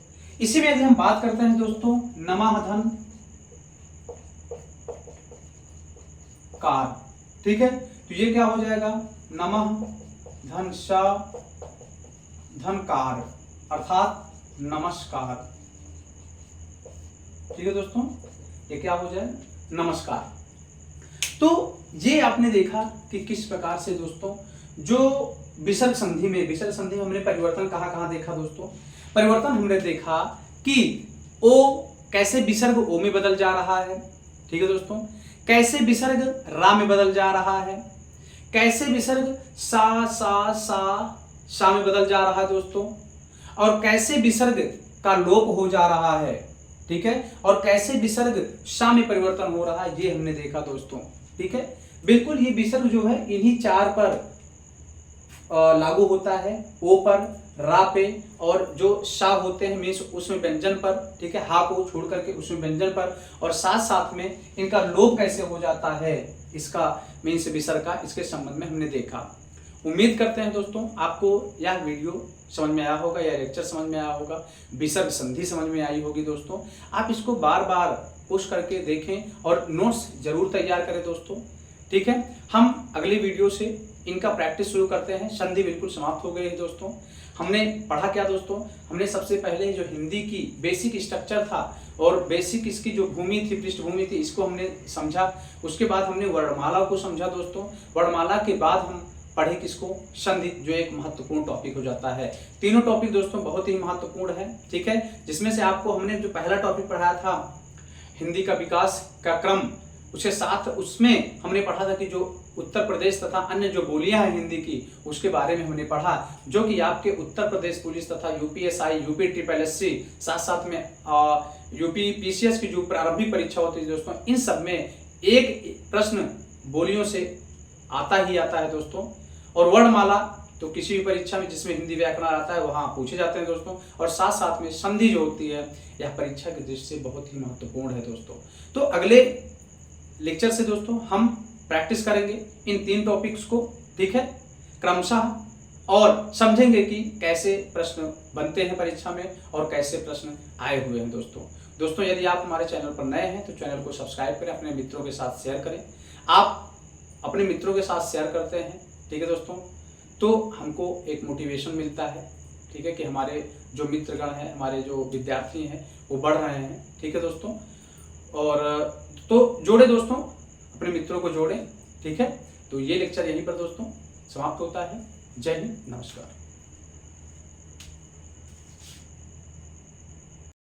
इसी में यदि हम बात करते हैं दोस्तों नमः धन कार। ठीक है, तो ये क्या हो जाएगा, नमः धन सा धनकार अर्थात नमस्कार। ठीक है दोस्तों, ये क्या हो जाए, नमस्कार। तो ये आपने देखा कि किस प्रकार से दोस्तों जो विसर्ग संधि में हमने परिवर्तन कहाँ देखा दोस्तों। परिवर्तन हमने देखा कि ओ कैसे विसर्ग ओ में बदल जा रहा है। ठीक है दोस्तों, कैसे विसर्ग रा में बदल जा रहा है, कैसे विसर्ग सा में बदल जा रहा है दोस्तों, और कैसे विसर्ग का लोप हो जा रहा है। ठीक है, और कैसे विसर्ग सा में परिवर्तन हो रहा है, ये हमने देखा दोस्तों। ठीक है, बिल्कुल ये विसर्ग जो है इन्हीं चार पर लागू होता है, ओ पर, रा पे, और जो सा होते हैं मीन्स उसमें व्यंजन पर। ठीक है, हा को छोड़ करके उसमें व्यंजन पर, और साथ साथ में इनका लोप कैसे हो जाता है इसका मीन्स विसर्ग का, इसके संबंध में हमने देखा। उम्मीद करते हैं दोस्तों आपको यह वीडियो समझ में आया होगा, या लेक्चर समझ में आया होगा, विसर्ग संधि समझ में आई होगी दोस्तों। आप इसको बार बार पुश करके देखें और नोट्स जरूर तैयार करें दोस्तों। ठीक है, हम अगली वीडियो से इनका प्रैक्टिस शुरू करते हैं। संधि बिल्कुल समाप्त हो गई है दोस्तों। हमने पढ़ा क्या दोस्तों, हमने सबसे पहले जो हिंदी की बेसिक स्ट्रक्चर था और बेसिक इसकी जो भूमि थी, पृष्ठभूमि थी, इसको हमने समझा। उसके बाद हमने वर्णमाला को समझा दोस्तों। वर्णमाला के बाद हम पढ़े किसको, संधि, जो एक महत्वपूर्ण टॉपिक हो जाता है। तीनों टॉपिक दोस्तों बहुत ही महत्वपूर्ण है। ठीक है, जिसमें से आपको हमने जो पहला टॉपिक पढ़ाया था हिंदी का विकास का क्रम, उसके साथ उसमें हमने पढ़ा था कि जो उत्तर प्रदेश तथा अन्य जो बोलियां हैं हिंदी की, उसके बारे में हमने पढ़ा, जो कि आपके उत्तर प्रदेश पुलिस तथा यूपीएसआई, यूपी ट्रिपल एससी, साथ साथ में यूपी पीसीएस की जो प्रारंभिक परीक्षा होती है दोस्तों, इन सब में एक प्रश्न बोलियों से आता ही आता है दोस्तों। और वर्णमाला तो किसी भी परीक्षा में जिसमें हिंदी व्याकरण आता है वहां पूछे जाते हैं दोस्तों। और साथ साथ में संधि जो होती है यह परीक्षा की दृष्टि से बहुत ही महत्वपूर्ण है दोस्तों। तो अगले लेक्चर से दोस्तों हम प्रैक्टिस करेंगे इन तीन टॉपिक्स को। ठीक है, क्रमशः, और समझेंगे कि कैसे प्रश्न बनते हैं परीक्षा में और कैसे प्रश्न आए हुए हैं दोस्तों। यदि आप हमारे चैनल पर नए हैं तो चैनल को सब्सक्राइब करें, अपने मित्रों के साथ शेयर करें। आप अपने मित्रों के साथ शेयर करते हैं, ठीक है दोस्तों, तो हमको एक मोटिवेशन मिलता है। ठीक है, कि हमारे जो मित्रगण हैं, हमारे जो विद्यार्थी हैं वो बढ़ रहे हैं। ठीक है दोस्तों, और तो जोड़े दोस्तों, अपने मित्रों को जोड़ें। ठीक है, तो ये लेक्चर यहीं पर दोस्तों समाप्त होता है। जय हिंद, नमस्कार।